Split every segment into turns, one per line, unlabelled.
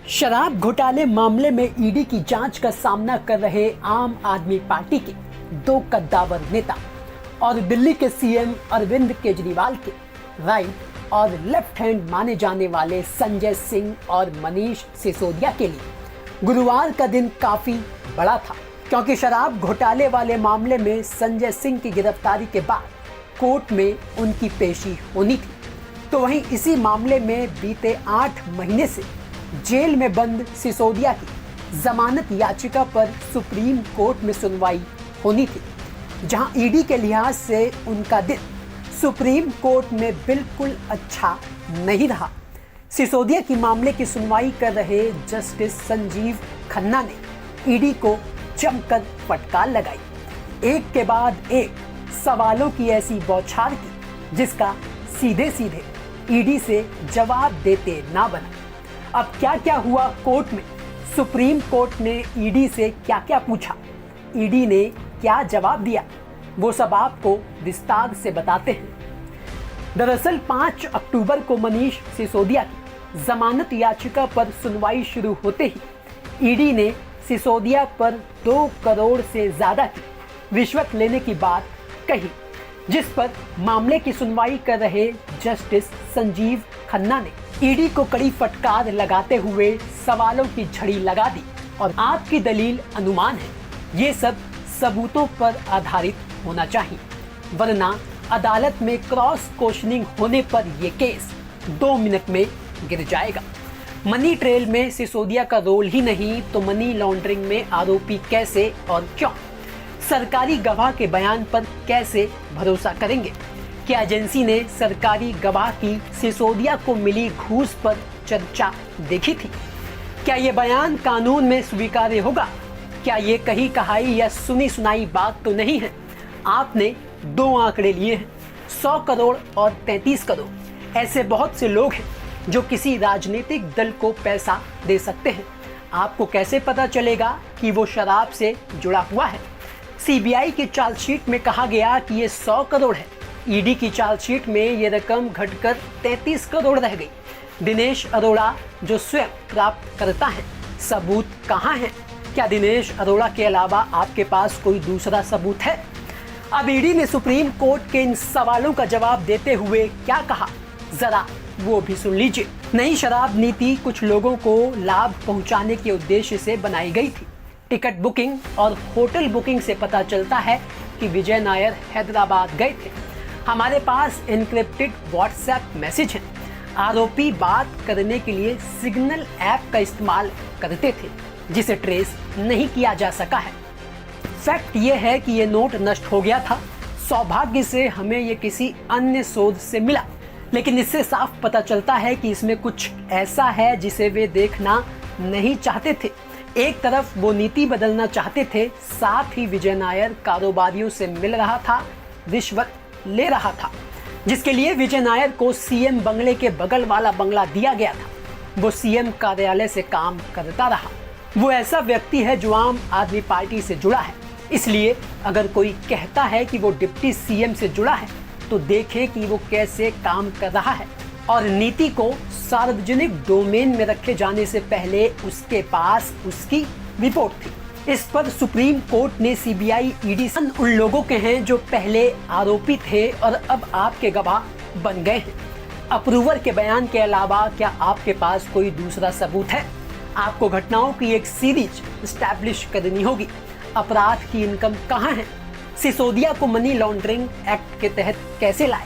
शराब घोटाले मामले में ईडी की जांच का सामना कर रहे आम आदमी पार्टी के दो कद्दावर नेता और दिल्ली के सीएम अरविंद केजरीवाल के राइट और लेफ्ट हैंड माने जाने वाले संजय सिंह और मनीष सिसोदिया के लिए गुरुवार का दिन काफी बड़ा था, क्योंकि शराब घोटाले वाले मामले में संजय सिंह की गिरफ्तारी के बाद कोर्ट में उनकी पेशी होनी थी। तो वहीं इसी मामले में बीते 8 महीने से जेल में बंद सिसोदिया की जमानत याचिका पर सुप्रीम कोर्ट में सुनवाई होनी थी, जहां ईडी के लिहाज से उनका दिन सुप्रीम कोर्ट में बिल्कुल अच्छा नहीं रहा। सिसोदिया की मामले की सुनवाई कर रहे जस्टिस संजीव खन्ना ने ईडी को जमकर फटकार लगाई। एक के बाद एक सवालों की ऐसी बौछार की जिसका सीधे सीधे ईडी से जवाब देते ना बना। अब क्या क्या हुआ कोर्ट में, सुप्रीम कोर्ट ने ईडी से क्या क्या पूछा, ईडी ने क्या जवाब दिया, वो सब आपको विस्तार से बताते हैं। दरअसल 5 अक्टूबर को मनीष सिसोदिया की जमानत याचिका पर सुनवाई शुरू होते ही ईडी ने सिसोदिया पर 2 करोड़ से ज्यादा की रिश्वत लेने की बात कही, जिस पर मामले की सुनवाई कर रहे जस्टिस संजीव खन्ना ने ईडी को कड़ी फटकार लगाते हुए सवालों की झड़ी लगा दी और आपकी दलील अनुमान है, ये सब सबूतों पर आधारित होना चाहिए, वरना अदालत में क्रॉस क्वेश्चनिंग होने पर यह केस 2 मिनट में गिर जाएगा। मनी ट्रेल में सिसोदिया का रोल ही नहीं तो मनी लॉन्ड्रिंग में आरोपी कैसे और क्यों? सरकारी गवाह के बयान पर कैसे भरोसा करेंगे? क्या एजेंसी ने सरकारी गवाह की सिसोदिया को मिली घूस पर चर्चा देखी थी? क्या ये बयान कानून में स्वीकार्य होगा? क्या ये कही कहाई या सुनी सुनाई बात तो नहीं है? आपने 2 आंकड़े लिए हैं, 100 करोड़ और 33 करोड़। ऐसे बहुत से लोग हैं जो किसी राजनीतिक दल को पैसा दे सकते हैं। आपको कैसे पता चलेगा कि वो शराब से जुड़ा हुआ है? सीबीआई की चार्जशीट में कहा गया कि ये 100 करोड़ है। ईडी की चार्जशीट में ये रकम घटकर 33 करोड़ रह गई। दिनेश अरोड़ा जो स्वयं प्राप्त करता है, सबूत कहाँ है? क्या दिनेश अरोड़ा के अलावा आपके पास कोई दूसरा सबूत है? अब ईडी ने सुप्रीम कोर्ट के इन सवालों का जवाब देते हुए क्या कहा, जरा वो भी सुन लीजिए। नई शराब नीति कुछ लोगों को लाभ पहुंचाने के उद्देश्य से बनाई गई थी। टिकट बुकिंग और होटल बुकिंग से पता चलता है कि विजय नायर हैदराबाद गए थे। हमारे पास एन्क्रिप्टेड व्हाट्सएप मैसेज है। आरोपी बात करने के लिए सिग्नल ऐप का इस्तेमाल करते थे, जिसे ट्रेस नहीं किया जा सका है। फैक्ट ये है कि ये नोट नष्ट हो गया था। सौभाग्य से हमें ये किसी अन्य शोध से मिला, लेकिन इससे साफ पता चलता है कि इसमें कुछ ऐसा है जिसे वे देखना नहीं चाहते थे। एक तरफ वो नीति बदलना चाहते थे, साथ ही विजय नायर कारोबारियों से मिल रहा था, रिश्वत ले रहा था, जिसके लिए विजय नायर को सीएम बंगले के बगल वाला बंगला दिया गया था। वो सीएम कार्यालय से काम करता रहा। वो ऐसा व्यक्ति है जो आम आदमी पार्टी से जुड़ा है, इसलिए अगर कोई कहता है कि वो डिप्टी सीएम से जुड़ा है तो देखें कि वो कैसे काम कर रहा है। और नीति को सार्वजनिक डोमेन में रखे जाने से पहले उसके पास उसकी रिपोर्ट थी। इस पर सुप्रीम कोर्ट ने सीबीआई ईडी उन लोगों के हैं जो पहले आरोपी थे और अब आपके गवाह बन गए हैं। अप्रूवर के बयान के अलावा क्या आपके पास कोई दूसरा सबूत है? आपको घटनाओं की एक सीरीज एस्टैब्लिश करनी होगी। अपराध की इनकम कहाँ है? सिसोदिया को मनी लॉन्ड्रिंग एक्ट के तहत कैसे लाए?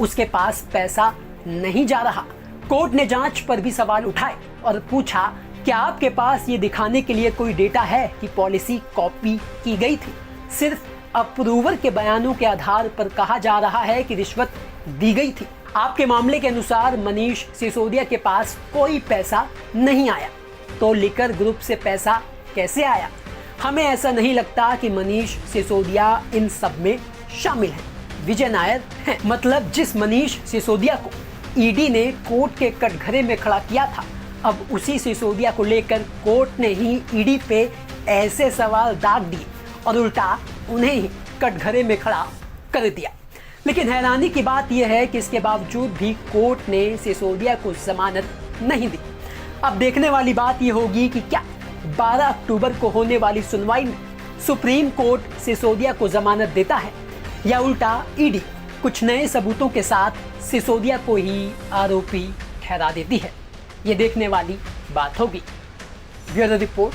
उसके पास पैसा नहीं जा रहा। कोर्ट ने जांच पर भी सवाल उठाए और पूछा, क्या आपके पास ये दिखाने के लिए कोई डेटा है कि पॉलिसी कॉपी की गई थी? सिर्फ अप्रूवर के बयानों के आधार पर कहा जा रहा है कि रिश्वत दी गई थी। आपके मामले के अनुसार मनीष सिसोदिया के पास कोई पैसा नहीं आया, तो लिकर ग्रुप से पैसा कैसे आया? हमें ऐसा नहीं लगता कि मनीष सिसोदिया इन सब में शामिल है। विजय नायर है, मतलब जिस मनीष सिसोदिया को ईडी ने कोर्ट के कटघरे में खड़ा किया था, अब उसी सिसोदिया को लेकर कोर्ट ने ही ईडी पे ऐसे सवाल दाग दिए और उल्टा उन्हें ही कटघरे में खड़ा कर दिया। लेकिन हैरानी की बात यह है कि इसके बावजूद भी कोर्ट ने सिसोदिया को जमानत नहीं दी। अब देखने वाली बात यह होगी कि क्या 12 अक्टूबर को होने वाली सुनवाई में सुप्रीम कोर्ट सिसोदिया को जमानत देता है या उल्टा ईडी कुछ नए सबूतों के साथ सिसोदिया को ही आरोपी ठहरा देती है। ये देखने वाली बात होगी। Bureau report,